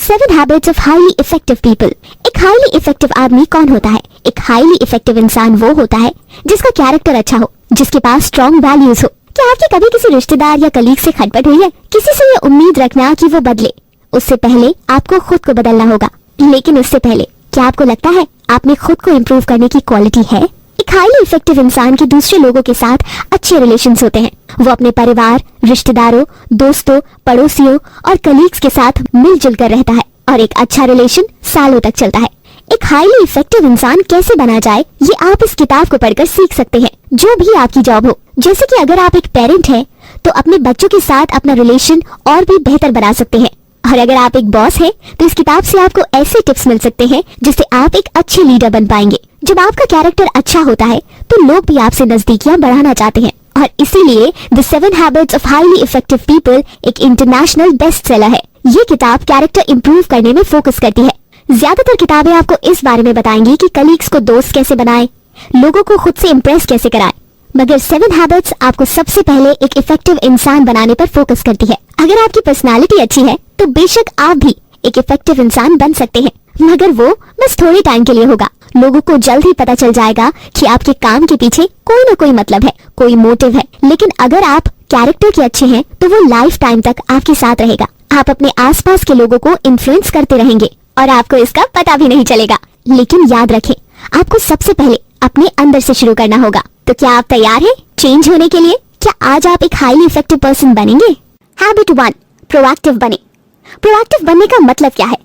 7 habits of highly effective people. एक highly effective आदमी कौन होता है? एक हाईली इफेक्टिव इंसान वो होता है जिसका कैरेक्टर अच्छा हो, जिसके पास स्ट्रॉन्ग वैल्यूज हो। क्या आपकी कभी किसी रिश्तेदार या कलीग से खटपट हुई है? किसी से ये उम्मीद रखना कि वो बदले, उससे पहले आपको खुद को बदलना होगा। लेकिन उससे पहले क्या आपको लगता है आप में खुद को इम्प्रूव करने की क्वालिटी है? एक हाईली इफेक्टिव इंसान के दूसरे लोगों के साथ अच्छे रिलेशंस होते हैं। वो अपने परिवार, रिश्तेदारों, दोस्तों, पड़ोसियों और कलीग्स के साथ मिलजुल कर रहता है और एक अच्छा रिलेशन सालों तक चलता है। एक हाईली इफेक्टिव इंसान कैसे बना जाए, ये आप इस किताब को पढ़कर सीख सकते हैं। जो भी आपकी जॉब हो, जैसे कि अगर आप एक पेरेंट हैं तो अपने बच्चों के साथ अपना रिलेशन और भी बेहतर बना सकते हैं, और अगर आप एक बॉस हैं तो इस किताब से आपको ऐसे टिप्स मिल सकते हैं जिससे आप एक अच्छे लीडर बन पाएंगे। जब आपका कैरेक्टर अच्छा होता है तो लोग भी आपसे नजदीकियां बढ़ाना चाहते हैं, और इसीलिए the 7 habits of highly effective people एक इंटरनेशनल बेस्ट सेलर है। ये किताब कैरेक्टर इंप्रूव करने में फोकस करती है। ज्यादातर किताबें आपको इस बारे में बताएंगी कि कलीग्स को दोस्त कैसे बनाएं, लोगों को खुद से इम्प्रेस कैसे कराएं, मगर 7 हैबिट्स आपको सबसे पहले एक इफेक्टिव इंसान बनाने पर फोकस करती है। अगर आपकी पर्सनालिटी अच्छी है तो बेशक आप भी एक इफेक्टिव इंसान बन सकते हैं, मगर वो बस थोड़े टाइम के लिए होगा। लोगों को जल्द ही पता चल जाएगा कि आपके काम के पीछे कोई ना कोई मतलब है, कोई मोटिव है। लेकिन अगर आप कैरेक्टर के अच्छे हैं तो वो लाइफ टाइम तक आपके साथ रहेगा। आप अपने आसपास के लोगों को इन्फ्लुएंस करते रहेंगे और आपको इसका पता भी नहीं चलेगा। लेकिन याद रखें, आपको सबसे पहले अपने अंदर से शुरू करना होगा। तो क्या आप तैयार हैं चेंज होने के लिए? क्या आज आप एक हाईली इफेक्टिव पर्सन बनेंगे? हैबिट 1, प्रोएक्टिव बने। प्रोएक्टिव बनने का मतलब क्या है?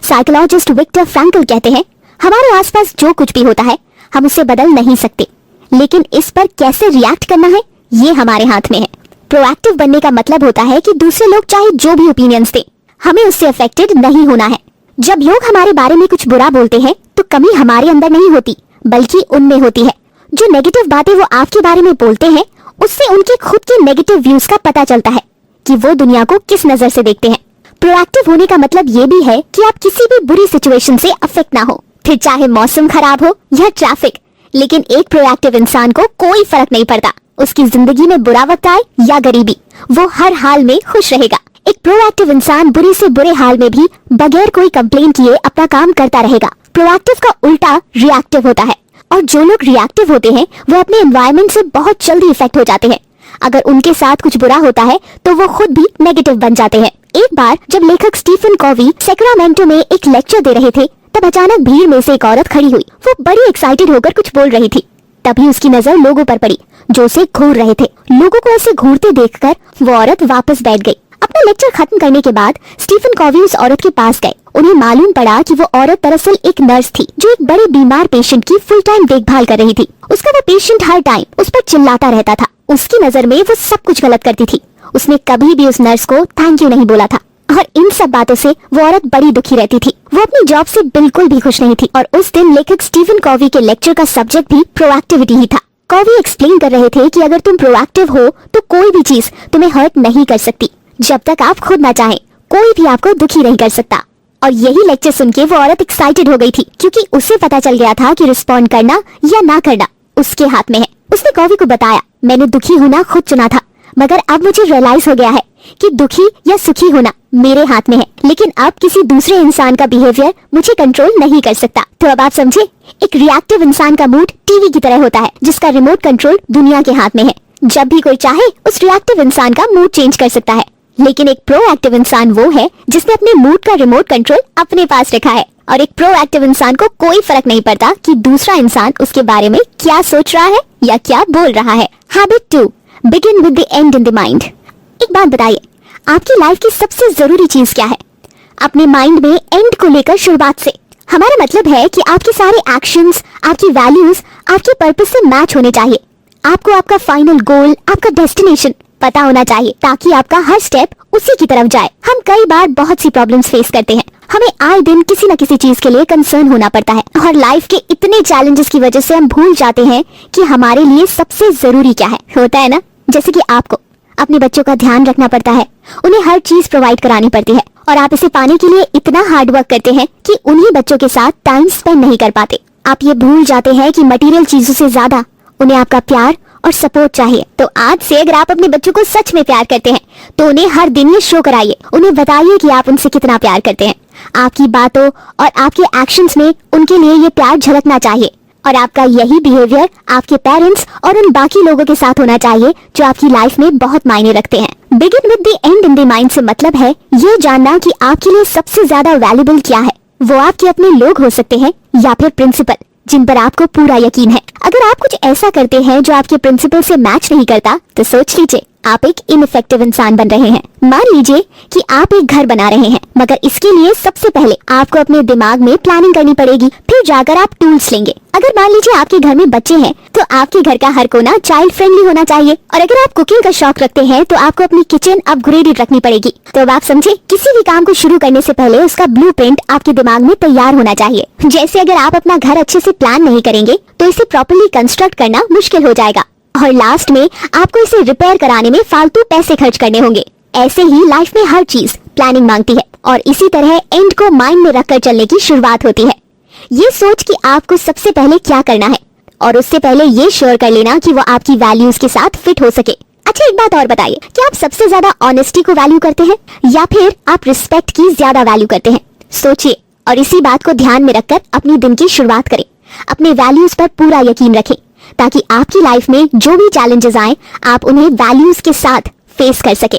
साइकोलॉजिस्ट विक्टर फ्रैंकल कहते हैं, हमारे आसपास जो कुछ भी होता है हम उसे बदल नहीं सकते, लेकिन इस पर कैसे रिएक्ट करना है ये हमारे हाथ में है। प्रोएक्टिव बनने का मतलब होता है कि दूसरे लोग चाहे जो भी ओपिनियंस दें, हमें उससे अफेक्टेड नहीं होना है। जब लोग हमारे बारे में कुछ बुरा बोलते हैं तो कमी हमारे अंदर नहीं होती, बल्कि उनमें होती है। जो नेगेटिव बातें वो आपके बारे में बोलते हैं, उससे उनके खुद के नेगेटिव व्यूज का पता चलता है कि वो दुनिया को किस नजर से देखते हैं। प्रोएक्टिव होने का मतलब ये भी है कि आप किसी भी बुरी सिचुएशन से अफेक्ट ना हो, फिर चाहे मौसम खराब हो या ट्रैफिक। लेकिन एक प्रोएक्टिव इंसान को कोई फर्क नहीं पड़ता, उसकी जिंदगी में बुरा वक्त आए या गरीबी, वो हर हाल में खुश रहेगा। एक प्रोएक्टिव इंसान बुरे से बुरे हाल में भी बगैर कोई कंप्लेन किए अपना काम करता रहेगा। प्रोएक्टिव का उल्टा रिएक्टिव होता है, और जो लोग रिएक्टिव होते हैं वो अपने एनवायरनमेंट से बहुत जल्दी इफेक्ट हो जाते हैं। अगर उनके साथ कुछ बुरा होता है तो वो खुद भी नेगेटिव बन जाते हैं। एक बार जब लेखक स्टीफन कॉवी सैक्रामेंटो में एक लेक्चर दे रहे थे, तब अचानक भीड़ में से एक औरत खड़ी हुई। वो बड़ी एक्साइटेड होकर कुछ बोल रही थी। तभी उसकी नजर लोगों पर पड़ी जो उसे घूर रहे थे। लोगों को ऐसे घूरते देखकर वो औरत वापस बैठ गई। अपना लेक्चर खत्म करने के बाद स्टीफन कॉवी उस औरत के पास गए। उन्हें मालूम पड़ा कि वो औरत दरअसल एक नर्स थी जो एक बड़े बीमार पेशेंट की फुल टाइम देखभाल कर रही थी। उसका वो पेशेंट हर टाइम उस पर चिल्लाता रहता था। उसकी नजर में वो सब कुछ गलत करती थी। उसने कभी भी उस नर्स को थैंक यू नहीं बोला था, और इन सब बातों से वो औरत बड़ी दुखी रहती थी। वो अपनी जॉब से बिल्कुल भी खुश नहीं थी, और उस दिन लेखक स्टीफन कॉवी के लेक्चर का सब्जेक्ट भी प्रोएक्टिविटी ही था। कॉवी एक्सप्लेन कर रहे थे कि अगर तुम प्रोएक्टिव हो तो कोई भी चीज तुम्हें हर्ट नहीं कर सकती। जब तक आप खुद ना चाहें, कोई भी आपको दुखी नहीं कर सकता। और यही लेक्चर सुन के वो औरत एक्साइटेड हो गई थी, क्योंकि उसे पता चल गया था कि रिस्पॉन्ड करना या ना करना उसके हाथ में है। उसने कॉवी को बताया, मैंने दुखी होना खुद चुना था, मगर अब मुझे रियलाइज हो गया है कि दुखी या सुखी होना मेरे हाथ में है। लेकिन अब किसी दूसरे इंसान का बिहेवियर मुझे कंट्रोल नहीं कर सकता। तो अब आप समझे, एक रिएक्टिव इंसान का मूड टीवी की तरह होता है जिसका रिमोट कंट्रोल दुनिया के हाथ में है। जब भी कोई चाहे उस रिएक्टिव इंसान का मूड चेंज कर सकता है। लेकिन एक प्रोएक्टिव इंसान वो है जिसने अपने मूड का रिमोट कंट्रोल अपने पास रखा है, और एक प्रोएक्टिव इंसान को कोई फर्क नहीं पड़ता कि दूसरा इंसान उसके बारे में क्या सोच रहा है या क्या बोल रहा है। Habit 2, begin with the and in the mind. एक बात बताइए, आपकी लाइफ की सबसे जरूरी चीज क्या है? अपने माइंड में एंड को लेकर शुरुआत से। हमारा मतलब है कि आपके सारे एक्शंस, आपकी वैल्यूज आपके पर्पस से मैच होने चाहिए। आपको आपका फाइनल गोल, आपका डेस्टिनेशन पता होना चाहिए, ताकि आपका हर स्टेप उसी की तरफ जाए। हम कई बार बहुत सी प्रॉब्लम्स फेस करते हैं। हमें आए दिन किसी न किसी चीज के लिए कंसर्न होना पड़ता है, और लाइफ के इतने चैलेंजेस की वजह से हम भूल जाते हैं कि हमारे लिए सबसे जरूरी क्या है। होता है ना, जैसे कि आपको अपने बच्चों का ध्यान रखना पड़ता है, उन्हें हर चीज प्रोवाइड करानी पड़ती है, और आप इसे पाने के लिए इतना हार्ड वर्क करते हैं कि उन्हीं बच्चों के साथ टाइम स्पेंड नहीं कर पाते। आप ये भूल जाते हैं कि मटेरियल चीजों से ज्यादा उन्हें आपका प्यार और सपोर्ट चाहिए। तो आज से अगर आप अपने बच्चों को सच में प्यार करते हैं तो उन्हें हर दिन ये शो कराइए, उन्हें बताइए कि आप उनसे कितना प्यार करते हैं। आपकी बातों और आपके एक्शंस में उनके लिए ये प्यार झलकना चाहिए और आपका यही बिहेवियर आपके पेरेंट्स और उन बाकी लोगों के साथ होना चाहिए जो आपकी लाइफ में बहुत मायने रखते हैं। Begin with the and in the mind से मतलब है ये जानना कि आपके लिए सबसे ज्यादा वैल्यूएबल क्या है। वो आपके अपने लोग हो सकते हैं या फिर प्रिंसिपल जिन पर आपको पूरा यकीन है। अगर आप कुछ ऐसा करते हैं जो आपके प्रिंसिपल से मैच नहीं करता तो सोच लीजिए आप एक इनइफेक्टिव इंसान बन रहे हैं। मान लीजिए कि आप एक घर बना रहे हैं, मगर इसके लिए सबसे पहले आपको अपने दिमाग में प्लानिंग करनी पड़ेगी, फिर जाकर आप टूल्स लेंगे। अगर मान लीजिए आपके घर में बच्चे हैं तो आपके घर का हर कोना चाइल्ड फ्रेंडली होना चाहिए। और अगर आप कुकिंग का शौक रखते हैं तो आपको अपनी किचन अपग्रेडेड रखनी पड़ेगी। तो अब आप समझे, किसी भी काम को शुरू करने से पहले उसका ब्लूप्रिंट आपके दिमाग में तैयार होना चाहिए। जैसे अगर आप अपना घर अच्छे से प्लान नहीं करेंगे तो इसे प्रॉपर्ली कंस्ट्रक्ट करना मुश्किल हो जाएगा और लास्ट में आपको इसे रिपेयर कराने में फालतू पैसे खर्च करने होंगे। ऐसे ही लाइफ में हर चीज प्लानिंग मांगती है और इसी तरह एंड को माइंड में रखकर चलने की शुरुआत होती है। ये सोच कि आपको सबसे पहले क्या करना है और उससे पहले ये श्योर कर लेना कि वो आपकी वैल्यूज के साथ फिट हो सके। अच्छा, एक बात और बताइए, क्या आप सबसे ज्यादा ऑनेस्टी को वैल्यू करते हैं या फिर आप रिस्पेक्ट की ज्यादा वैल्यू करते हैं? सोचिए और इसी बात को ध्यान में रखकर अपनी दिन की शुरुआत करें। अपने वैल्यूज पर पूरा यकीन रखें ताकि आपकी लाइफ में जो भी चैलेंजेस आए आप उन्हें वैल्यूज के साथ फेस कर सके।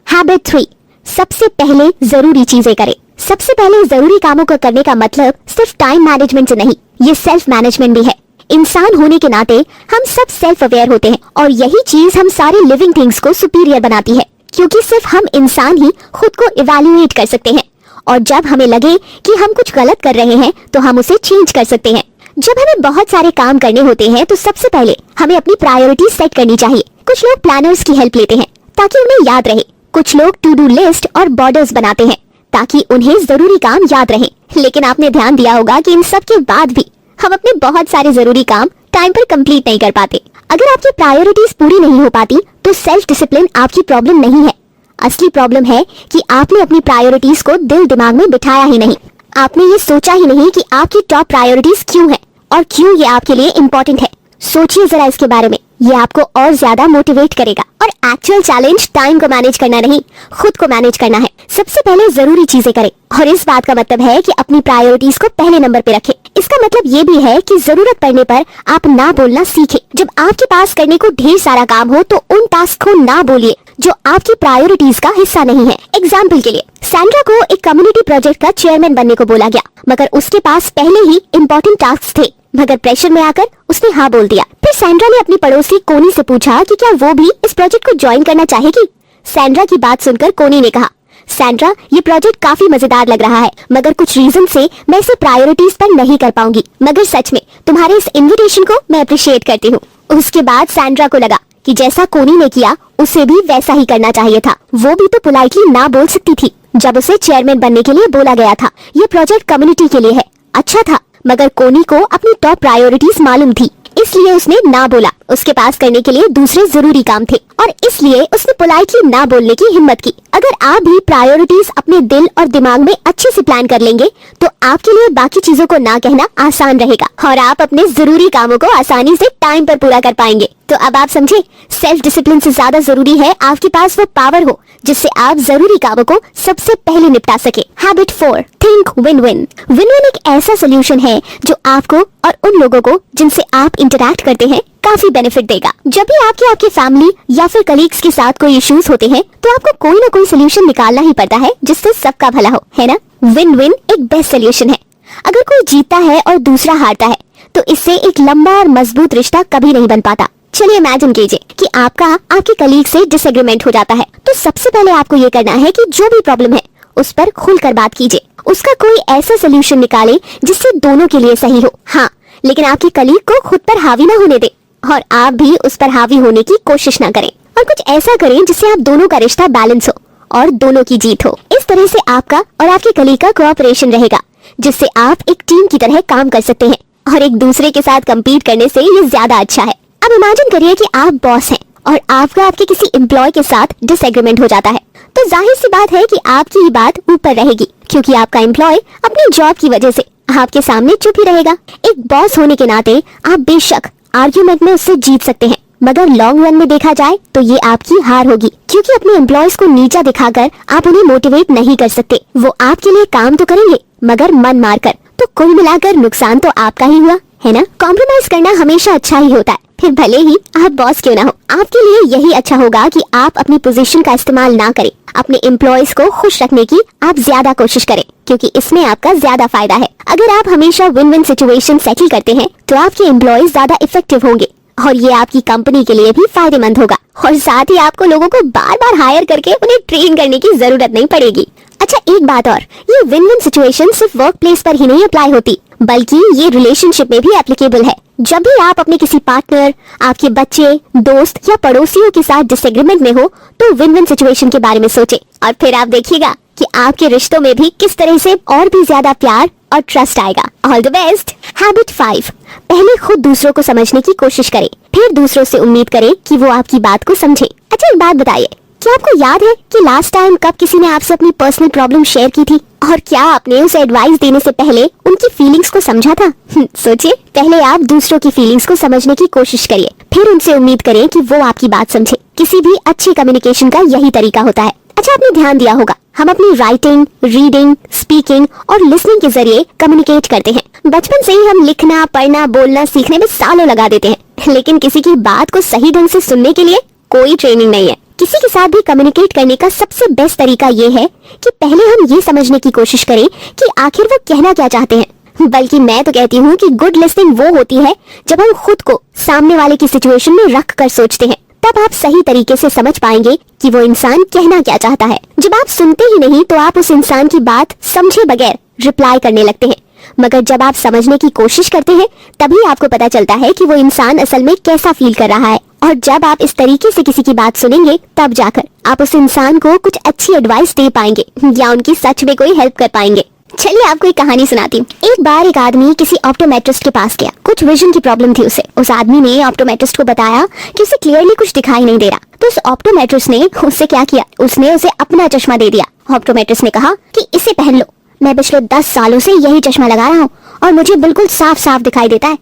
हैबिट 3, सबसे पहले जरूरी चीजें करें। सबसे पहले जरूरी कामों को करने का मतलब सिर्फ टाइम मैनेजमेंट से नहीं, ये सेल्फ मैनेजमेंट भी है। इंसान होने के नाते हम सब सेल्फ अवेयर होते हैं और यही चीज हम सारे लिविंग थिंग्स को सुपीरियर बनाती है, क्योंकि सिर्फ हम इंसान ही खुद को इवैल्यूएट कर सकते हैं और जब हमें लगे कि हम कुछ गलत कर रहे हैं तो हम उसे चेंज कर सकते हैं। जब हमें बहुत सारे काम करने होते हैं तो सबसे पहले हमें अपनी प्रायोरिटी सेट करनी चाहिए। कुछ लोग प्लानर्स की हेल्प लेते हैं ताकि उन्हें याद रहे, कुछ लोग टू डू लिस्ट और बॉर्डर्स बनाते हैं ताकि उन्हें जरूरी काम याद रहे। लेकिन आपने ध्यान दिया होगा कि इन सब के बाद भी हम अपने बहुत सारे जरूरी काम टाइम पर कंप्लीट नहीं कर पाते। अगर आपकी प्रायोरिटीज पूरी नहीं हो पाती तो सेल्फ डिसिप्लिन आपकी प्रॉब्लम नहीं है, असली प्रॉब्लम है कि आपने अपनी प्रायोरिटीज को दिल दिमाग में बिठाया ही नहीं। आपने ये सोचा ही नहीं कि आपकी टॉप प्रायोरिटीज क्यों है और क्यों ये आपके लिए इम्पोर्टेंट है। सोचिए जरा इसके बारे में, ये आपको और ज्यादा मोटिवेट करेगा। और एक्चुअल चैलेंज टाइम को मैनेज करना नहीं, खुद को मैनेज करना है। सबसे पहले जरूरी चीजें करें और इस बात का मतलब है कि अपनी प्रायोरिटीज को पहले नंबर पे रखें। इसका मतलब ये भी है कि जरूरत पड़ने पर आप ना बोलना सीखें। जब आपके पास करने को ढेर सारा काम हो तो उन टास्क को ना बोलिए जो आपकी प्रायोरिटीज का हिस्सा नहीं है। एग्जाम्पल के लिए सैंड्रा को एक कम्युनिटी प्रोजेक्ट का चेयरमैन बनने को बोला गया, मगर उसके पास पहले ही इम्पोर्टेंट टास्क थे, मगर प्रेशर में आकर उसने हाँ बोल दिया। फिर सैंड्रा ने अपनी पड़ोसी कोनी से पूछा कि क्या वो भी इस प्रोजेक्ट को ज्वाइन करना चाहेगी। सैंड्रा की बात सुनकर कोनी ने कहा, सैंड्रा ये प्रोजेक्ट काफी मजेदार लग रहा है, मगर कुछ रीजन से मैं इसे प्रायोरिटीज पर नहीं कर पाऊंगी, मगर सच में तुम्हारे इस इन्विटेशन को मैं अप्रिशिएट करती हूँ। उसके बाद सैंड्रा को लगा कि जैसा कोनी ने किया उसे भी वैसा ही करना चाहिए था। वो भी तो पोलाइटली ना बोल सकती थी जब उसे चेयरमैन बनने के लिए बोला गया था। ये प्रोजेक्ट कम्युनिटी के लिए है, अच्छा था, मगर कोनी को अपनी टॉप प्रायोरिटीज मालूम थी, इसलिए उसने ना बोला। उसके पास करने के लिए दूसरे जरूरी काम थे और इसलिए उसने पोलाइटली ना बोलने की हिम्मत की। अगर आप भी प्रायोरिटीज अपने दिल और दिमाग में अच्छे से प्लान कर लेंगे तो आपके लिए बाकी चीजों को ना कहना आसान रहेगा और आप अपने जरूरी कामों को आसानी से टाइम पर पूरा कर पाएंगे। तो अब आप समझे, सेल्फ डिसिप्लिन से ज्यादा जरूरी है आपके पास वो पावर हो जिससे आप जरूरी कामों को सबसे पहले निपटा सके। Habit 4, think win win. Win win एक ऐसा सोल्यूशन है जो आपको और उन लोगों को जिनसे आप इंटरैक्ट करते हैं काफी बेनिफिट देगा। जब भी आपके फैमिली या फिर कलीग्स के साथ कोई इश्यूज होते हैं तो आपको कोई ना कोई सोल्यूशन निकालना ही पड़ता है जिससे सबका भला हो, है ना। विन विन एक बेस्ट सोल्यूशन है। अगर कोई जीतता है और दूसरा हारता है तो इससे एक लंबा और मजबूत रिश्ता कभी नहीं बन पाता। चलिए इमेजिन कीजिए कि आपके कलीग से डिसएग्रीमेंट हो जाता है, तो सबसे पहले आपको ये करना है कि जो भी प्रॉब्लम है उस पर खुलकर बात कीजिए। उसका कोई ऐसा सोल्यूशन निकाले जिससे दोनों के लिए सही हो। हाँ, लेकिन आपके कलीग को खुद पर हावी ना होने दे और आप भी उस पर हावी होने की कोशिश ना करें और कुछ ऐसा करें जिससे आप दोनों का रिश्ता बैलेंस हो और दोनों की जीत हो। इस तरह से आपका और आपके कलीग का कोऑपरेशन रहेगा जिससे आप एक टीम की तरह काम कर सकते हैं और एक दूसरे के साथ कम्पीट करने से ये ज्यादा अच्छा है। अब इमेजिन करिए कि आप बॉस हैं और आपके किसी एम्प्लॉय के साथ डिसएग्रीमेंट हो जाता है, तो जाहिर सी बात है कि आपकी ही बात ऊपर रहेगी क्योंकि आपका एम्प्लॉय अपनी जॉब की वजह से आपके सामने चुप ही रहेगा। एक बॉस होने के नाते आप बेशक आर्ग्यूमेंट में उससे जीत सकते हैं, मगर लॉन्ग रन में देखा जाए तो ये आपकी हार होगी, क्योंकि अपने एम्प्लॉयज को नीचा दिखाकर आप उन्हें मोटिवेट नहीं कर सकते। वो आपके लिए काम तो करेंगे मगर मन मारकर, तो कुल मिलाकर नुकसान तो आपका ही हुआ, है ना। कॉम्प्रोमाइज करना हमेशा अच्छा ही होता है, फिर भले ही आप बॉस क्यों ना हो। आपके लिए यही अच्छा होगा कि आप अपनी पोजीशन का इस्तेमाल ना करें, अपने एम्प्लॉयज को खुश रखने की आप ज्यादा कोशिश करें, क्योंकि इसमें आपका ज्यादा फायदा है। अगर आप हमेशा विन विन सिचुएशन सेटल करते हैं तो आपके एम्प्लॉयज ज्यादा इफेक्टिव होंगे और ये आपकी कंपनी के लिए भी फायदेमंद होगा, और साथ ही आपको लोगों को बार बार हायर करके उन्हें ट्रेन करने की जरूरत नहीं पड़ेगी। अच्छा, एक बात और, ये विन विन सिचुएशन सिर्फ वर्क प्लेस पर ही नहीं अप्लाई होती, बल्कि ये रिलेशनशिप में भी एप्लीकेबल है। जब भी आप अपने किसी पार्टनर, आपके बच्चे, दोस्त या पड़ोसियों के साथ डिसएग्रीमेंट में हो तो विन विन सिचुएशन के बारे में सोचें, और फिर आप देखिएगा कि आपके रिश्तों में भी किस तरह से और भी ज्यादा प्यार और ट्रस्ट आएगा। All the best. हैबिट 5, पहले खुद दूसरों को समझने की कोशिश करें, फिर दूसरों से उम्मीद करें कि वो आपकी बात को समझे। अच्छा, एक बात बताइए, क्या आपको याद है कि लास्ट टाइम कब किसी ने आपसे अपनी पर्सनल प्रॉब्लम शेयर की थी, और क्या आपने उसे एडवाइस देने से पहले उनकी फीलिंग्स को समझा था? सोचिए, पहले आप दूसरों की फीलिंग्स को समझने की कोशिश करिए, फिर उनसे उम्मीद करें कि वो आपकी बात समझे। किसी भी अच्छी कम्युनिकेशन का यही तरीका होता है। अच्छा, आपने ध्यान दिया होगा, हम अपनी राइटिंग, रीडिंग, स्पीकिंग और लिसनिंग के जरिए कम्युनिकेट करते हैं। बचपन से ही हम लिखना, पढ़ना, बोलना सीखने में सालों लगा देते हैं, लेकिन किसी की बात को सही ढंग से सुनने के लिए कोई ट्रेनिंग नहीं है। किसी के साथ भी कम्युनिकेट करने का सबसे बेस्ट तरीका ये है कि पहले हम ये समझने की कोशिश करें कि आखिर वो कहना क्या चाहते हैं। बल्कि मैं तो कहती हूँ कि गुड लिसनिंग वो होती है जब हम खुद को सामने वाले की सिचुएशन में रख कर सोचते हैं, तब आप सही तरीके से समझ पाएंगे कि वो इंसान कहना क्या चाहता है। जब आप सुनते ही नहीं तो आप उस इंसान की बात समझे बगैर रिप्लाई करने लगते हैं, मगर जब आप समझने की कोशिश करते हैं तभी आपको पता चलता है कि वो इंसान असल में कैसा फील कर रहा है। और जब आप इस तरीके से किसी की बात सुनेंगे तब जाकर आप उस इंसान को कुछ अच्छी एडवाइस दे पाएंगे या उनकी सच में कोई हेल्प कर पाएंगे। चलिए आपको एक कहानी सुनाती हूँ। एक बार एक आदमी किसी ऑप्टोमेट्रिस्ट के पास गया। कुछ विजन की प्रॉब्लम थी उसे। उस आदमी ने ऑप्टोमेट्रिस्ट को बताया कि उसे क्लियरली कुछ दिखाई नहीं दे रहा। तो उस ऑप्टोमेट्रिस्ट ने उससे क्या किया, उसने उसे अपना चश्मा दे दिया। ऑप्टोमेट्रिस्ट ने कहा कि इसे पहन लो, मैं पिछले 10 सालों से यही चश्मा लगा रहा हूँ और मुझे बिल्कुल साफ साफ दिखाई देता है।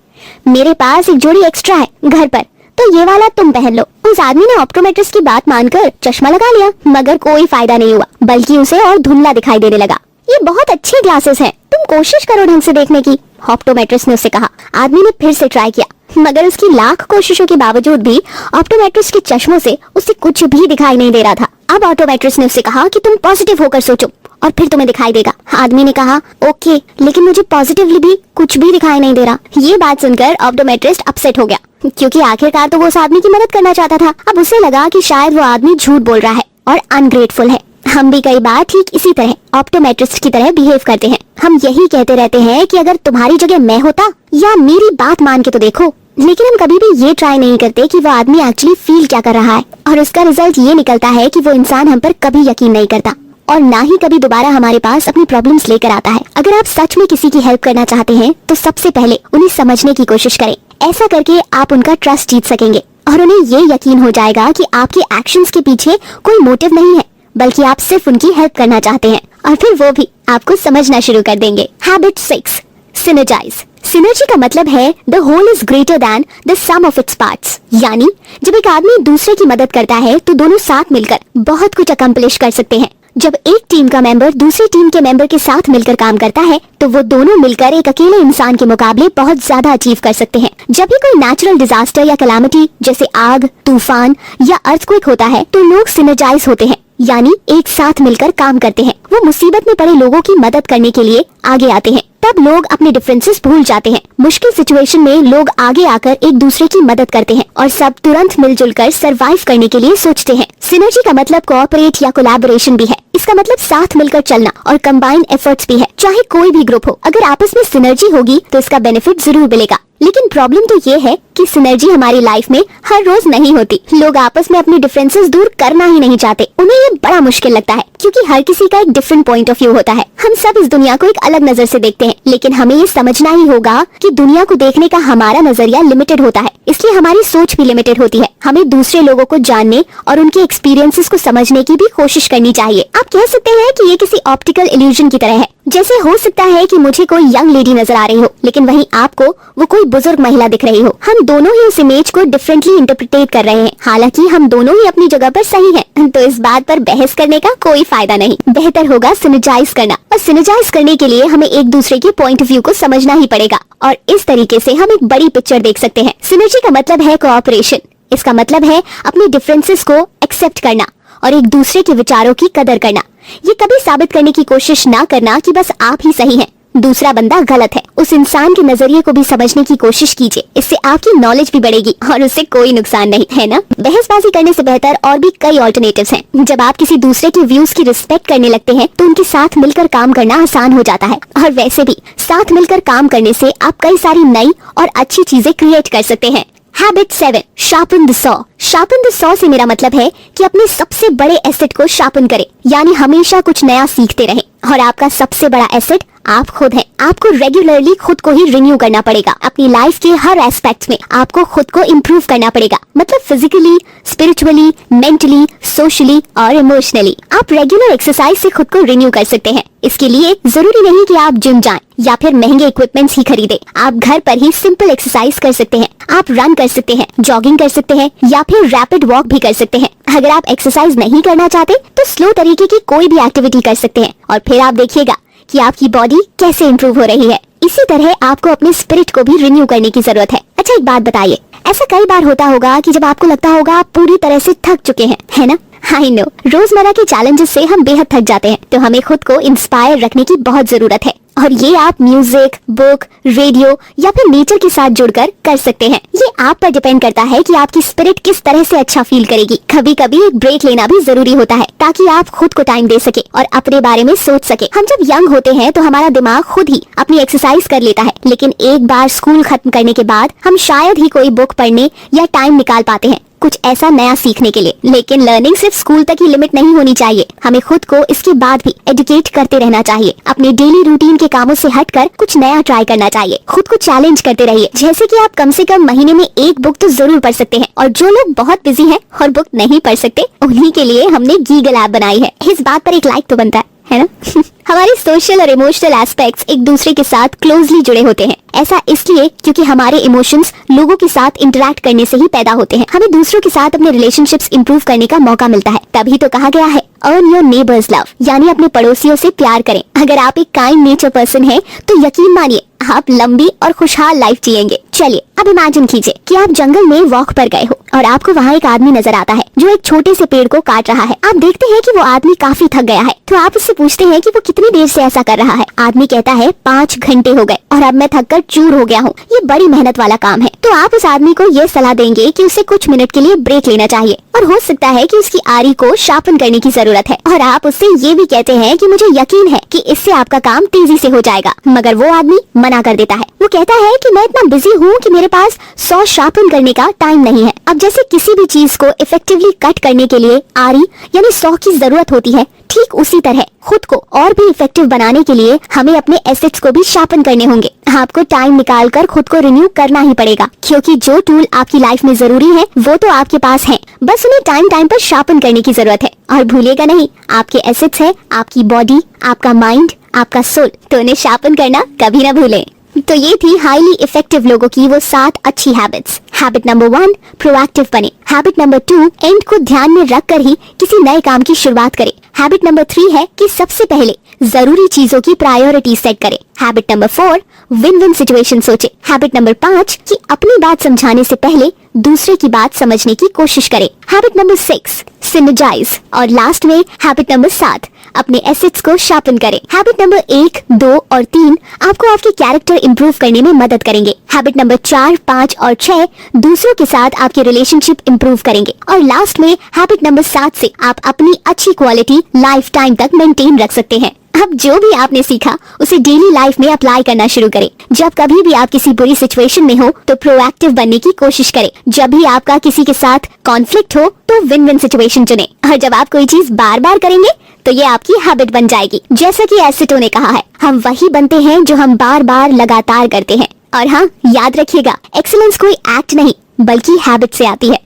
मेरे पास एक जोड़ी एक्स्ट्रा है घर पर, तो ये वाला तुम पहन लो। उस आदमी ने ऑप्टोमेट्रिस्ट की बात मानकर चश्मा लगा लिया, मगर कोई फायदा नहीं हुआ, बल्कि उसे और धुंधला दिखाई देने लगा। ये बहुत अच्छे ग्लासेस हैं, तुम कोशिश करो ढंग से देखने की, ऑप्टोमेट्रिस्ट ने उससे कहा। आदमी ने फिर से ट्राई किया, मगर उसकी लाख कोशिशों के बावजूद भी ऑप्टोमेट्रिस्ट के चश्मों से उसे कुछ भी दिखाई नहीं दे रहा था। अब ऑप्टोमेट्रिस्ट ने उससे कहा कि तुम पॉजिटिव होकर सोचो और फिर तुम्हें दिखाई देगा। आदमी ने कहा ओके, लेकिन मुझे पॉजिटिवली भी कुछ भी दिखाई नहीं दे रहा। ये बात सुनकर ऑप्टोमेट्रिस्ट अपसेट हो गया, क्योंकि आखिरकार तो वो उस आदमी की मदद करना चाहता था। अब उसे लगा कि शायद वो आदमी झूठ बोल रहा है और अनग्रेटफुल है। हम भी कई बार ठीक इसी तरह ऑप्टोमेट्रिस्ट की तरह बिहेव करते हैं। हम यही कहते रहते हैं कि अगर तुम्हारी जगह मैं होता, या मेरी बात मान के तो देखो, लेकिन हम कभी भी ये ट्राई नहीं करते कि वो आदमी एक्चुअली फील क्या कर रहा है, और उसका रिजल्ट ये निकलता है कि वो इंसान हम पर कभी यकीन नहीं करता और ना ही कभी दोबारा हमारे पास अपनी प्रॉब्लम्स लेकर आता है। अगर आप सच में किसी की हेल्प करना चाहते हैं तो सबसे पहले उन्हें समझने की कोशिश करें। ऐसा करके आप उनका ट्रस्ट जीत सकेंगे और उन्हें ये यकीन हो जाएगा कि आपके एक्शंस के पीछे कोई मोटिव नहीं है, बल्कि आप सिर्फ उनकी हेल्प करना चाहते हैं, और फिर वो भी आपको समझना शुरू कर देंगे। Habit 6, synergise. सिनर्जी का मतलब है the whole is greater than the sum of its parts. यानी जब एक आदमी दूसरे की मदद करता है तो दोनों साथ मिलकर बहुत कुछ अकम्प्लिश कर सकते हैं। जब एक टीम का मेंबर दूसरी टीम के मेंबर के साथ मिलकर काम करता है तो वो दोनों मिलकर एक अकेले इंसान के मुकाबले बहुत ज्यादा अचीव कर सकते हैं। जब भी कोई नेचुरल डिजास्टर या कैलामिटी जैसे आग, तूफान या अर्थक्वेक होता है तो लोग सिनर्जाइज होते हैं, यानी एक साथ मिलकर काम करते हैं। वो मुसीबत में पड़े लोगों की मदद करने के लिए आगे आते हैं। तब लोग अपने डिफरेंसेस भूल जाते हैं। मुश्किल सिचुएशन में लोग आगे आकर एक दूसरे की मदद करते हैं और सब तुरंत मिलजुल कर सरवाइव करने के लिए सोचते हैं। सिनर्जी का मतलब कोऑपरेट या कोलैबोरेशन भी है। इसका मतलब साथ मिलकर चलना और कंबाइंड एफर्ट्स भी है। चाहे कोई भी ग्रुप हो, अगर आपस में सिनर्जी होगी तो इसका बेनिफिट जरूर मिलेगा। लेकिन प्रॉब्लम तो ये है कि सिनर्जी हमारी लाइफ में हर रोज नहीं होती। लोग आपस में अपने डिफरेंसेस दूर करना ही नहीं चाहते। उन्हें ये बड़ा मुश्किल लगता है, क्योंकि हर किसी का एक डिफरेंट पॉइंट ऑफ व्यू होता है। हम सब इस दुनिया को एक अलग नजर से देखते हैं, लेकिन हमें ये समझना ही होगा कि दुनिया को देखने का हमारा नजरिया लिमिटेड होता है, इसलिए हमारी सोच भी लिमिटेड होती है। हमें दूसरे लोगों को जानने और उनके एक्सपीरियंसेस को समझने की भी कोशिश करनी चाहिए। आप कह सकते हैं कि ये किसी ऑप्टिकल इल्यूजन की तरह है। जैसे हो सकता है कि मुझे कोई यंग लेडी नजर आ रही हो, लेकिन वहीं आपको वो कोई बुजुर्ग महिला दिख रही हो। हम दोनों ही उस इमेज को डिफरेंटली इंटरप्रिटेट कर रहे हैं, हालांकि हम दोनों ही अपनी जगह पर सही हैं। तो इस बात पर बहस करने का कोई फायदा नहीं। बेहतर होगा सिनर्जाइज करना, और सिनर्जाइज करने के लिए हमें एक दूसरे के पॉइंट ऑफ व्यू को समझना ही पड़ेगा, और इस तरीके से हम एक बड़ी पिक्चर देख सकते हैं। सिनर्जी का मतलब है कोऑपरेशन। इसका मतलब है अपने डिफरेंसेस को एक्सेप्ट करना और एक दूसरे के विचारों की कदर करना। ये कभी साबित करने की कोशिश ना करना कि बस आप ही सही हैं, दूसरा बंदा गलत है। उस इंसान के नजरिए को भी समझने की कोशिश कीजिए, इससे आपकी नॉलेज भी बढ़ेगी और उससे कोई नुकसान नहीं, है ना। बहसबाजी करने से बेहतर और भी कई ऑल्टरनेटिव्स हैं। जब आप किसी दूसरे के व्यूज की रिस्पेक्ट करने लगते हैं तो उनके साथ मिलकर काम करना आसान हो जाता है। और वैसे भी साथ मिलकर काम करने से आप कई सारी नई और अच्छी चीजें क्रिएट कर सकते हैं। Habit 7, sharpen the saw. Sharpen the saw से मेरा मतलब है कि अपने सबसे बड़े एसेट को शार्पन करें, यानी हमेशा कुछ नया सीखते रहें। और आपका सबसे बड़ा एसेट आप खुद हैं। आपको रेगुलरली खुद को ही रिन्यू करना पड़ेगा। अपनी लाइफ के हर एस्पेक्ट में आपको खुद को इम्प्रूव करना पड़ेगा, मतलब फिजिकली, स्पिरिचुअली, मेंटली, सोशली और इमोशनली। आप रेगुलर एक्सरसाइज से खुद को रिन्यू कर सकते हैं। इसके लिए जरूरी नहीं कि आप जिम जाएं या फिर महंगे इक्विपमेंट्स ही खरीदें। आप घर पर ही सिंपल एक्सरसाइज कर सकते हैं। आप रन कर सकते हैं, जॉगिंग कर सकते हैं या फिर रैपिड वॉक भी कर सकते हैं। अगर आप एक्सरसाइज नहीं करना चाहते तो स्लो तरीके की कोई भी एक्टिविटी कर सकते हैं, और फिर आप देखिएगा कि आपकी बॉडी कैसे इंप्रूव हो रही है। इसी तरह आपको अपने स्पिरिट को भी रिन्यू करने की जरूरत है। अच्छा, एक बात बताइए, ऐसा कई बार होता होगा कि जब आपको लगता होगा आप पूरी तरह से थक चुके हैं, है ना। आई नो, रोजमर्रा के चैलेंजेस से हम बेहद थक जाते हैं, तो हमें खुद को इंस्पायर रखने की बहुत जरूरत है। और ये आप म्यूजिक, बुक, रेडियो या फिर नेचर के साथ जुड़कर कर सकते हैं। ये आप पर डिपेंड करता है कि आपकी स्पिरिट किस तरह से अच्छा फील करेगी। कभी कभी एक ब्रेक लेना भी जरूरी होता है, ताकि आप खुद को टाइम दे सके और अपने बारे में सोच सके। हम जब यंग होते हैं तो हमारा दिमाग खुद ही अपनी एक्सरसाइज कर लेता है, लेकिन एक बार स्कूल खत्म करने के बाद हम शायद ही कोई बुक पढ़ने या टाइम निकाल पाते हैं कुछ ऐसा नया सीखने के लिए। लेकिन लर्निंग सिर्फ स्कूल तक ही लिमिट नहीं होनी चाहिए। हमें खुद को इसके बाद भी एजुकेट करते रहना चाहिए। अपने डेली रूटीन के कामों से हटकर कुछ नया ट्राई करना चाहिए। खुद को चैलेंज करते रहिए, जैसे कि आप कम से कम महीने में एक बुक तो जरूर पढ़ सकते हैं। और जो लोग बहुत बिजी हैं और बुक नहीं पढ़ सकते, उन्हीं के लिए हमने गीगल ऐप बनाई है। इस बात पर एक लाइक तो बनता है ना। हमारे सोशल और इमोशनल एस्पेक्ट्स एक दूसरे के साथ क्लोजली जुड़े होते हैं। ऐसा इसलिए क्योंकि हमारे इमोशंस लोगों के साथ इंटरेक्ट करने से ही पैदा होते हैं। हमें दूसरों के साथ अपने रिलेशनशिप्स इंप्रूव करने का मौका मिलता है। तभी तो कहा गया है, अर्न योर नेबर्स लव, यानी अपने पड़ोसियों से प्यार करें। अगर आप एक काइंड नेचर पर्सन हैं, तो यकीन मानिए आप लंबी और खुशहाल लाइफ जिएंगे। चलिए अब इमेजिन कीजिए कि आप जंगल में वॉक पर गए हो और आपको वहाँ एक आदमी नजर आता है जो एक छोटे से पेड़ को काट रहा है। आप देखते हैं कि वो आदमी काफी थक गया है, तो आप उससे पूछते हैं कि वो कितनी देर से ऐसा कर रहा है। आदमी कहता है 5 घंटे हो गए और अब मैं थककर चूर हो गया हूँ। ये बड़ी मेहनत वाला काम है। तो आप उस आदमी को ये सलाह देंगे कि उसे कुछ मिनट के लिए ब्रेक लेना चाहिए, और हो सकता है कि उसकी आरी को शार्पन करने की जरूरत है। और आप उससे ये भी कहते हैं कि मुझे यकीन है कि इससे आपका काम तेजी से हो जाएगा। मगर वो आदमी मना कर देता है। वो कहता है कि मैं इतना बिजी हूँ कि मेरे पास 100 शार्पन करने का टाइम नहीं है। अब जैसे किसी भी चीज को इफेक्टिवली कट करने के लिए आरी यानी 100 की जरूरत होती है, ठीक उसी तरह खुद को और भी इफेक्टिव बनाने के लिए हमें अपने एसेट्स को भी शार्पन करने होंगे। आपको टाइम निकालकर खुद को रिन्यू करना ही पड़ेगा, क्योंकि जो टूल आपकी लाइफ में जरूरी है वो तो आपके पास है, बस उन्हें टाइम टाइम पर शार्पन करने की जरूरत है। और भूलिएगा नहीं, आपके एसेट्स है आपकी बॉडी, आपका माइंड, आपका सोल, तो उन्हें शार्पन करना कभी ना भूलें। तो ये थी हाईली इफेक्टिव लोगों की वो 7 अच्छी हैबिट्स। हैबिट नंबर 1, प्रोएक्टिव बने। हैबिट नंबर 2, एंड को ध्यान में रखकर ही किसी नए काम की शुरुआत करें। हैबिट नंबर 3 है कि सबसे पहले जरूरी चीजों की प्रायोरिटी सेट करें। Habit number 4, win win situation सोचे। हैबिट नंबर 5 कि अपनी बात समझाने से पहले दूसरे की बात समझने की कोशिश करें। Habit number 6, synergise. और लास्ट में हैबिट नंबर 7, अपने एसेट्स को शार्पन करें। हैबिट नंबर 1, 2 और 3 आपको आपके कैरेक्टर इंप्रूव करने में मदद करेंगे। हैबिट नंबर 4, 5 और 6 दूसरों के साथ आपके रिलेशनशिप इंप्रूव करेंगे। और लास्ट में हैबिट नंबर 7 से आप अपनी अच्छी क्वालिटी लाइफ टाइम तक मेंटेन रख सकते हैं। अब जो भी आपने सीखा उसे डेली लाइफ में अप्लाई करना शुरू करें। जब कभी भी आप किसी बुरी सिचुएशन में हो तो प्रोएक्टिव बनने की कोशिश करें। जब भी आपका किसी के साथ कॉन्फ्लिक्ट हो तो विन विन सिचुएशन चुने। और जब आप कोई चीज बार बार करेंगे तो ये आपकी हैबिट बन जाएगी। जैसा कि एसिटो ने कहा है, हम वही बनते हैं जो हम बार बार लगातार करते हैं। और हाँ, याद रखिएगा, एक्सीलेंस कोई एक्ट नहीं बल्कि हैबिट से आती है।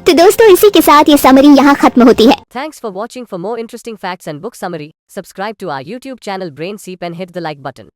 तो दोस्तों इसी के साथ ये समरी यहाँ खत्म होती है। Thanks for watching. For more interesting facts and book summary, subscribe to our YouTube channel Brain Seep and hit the like button.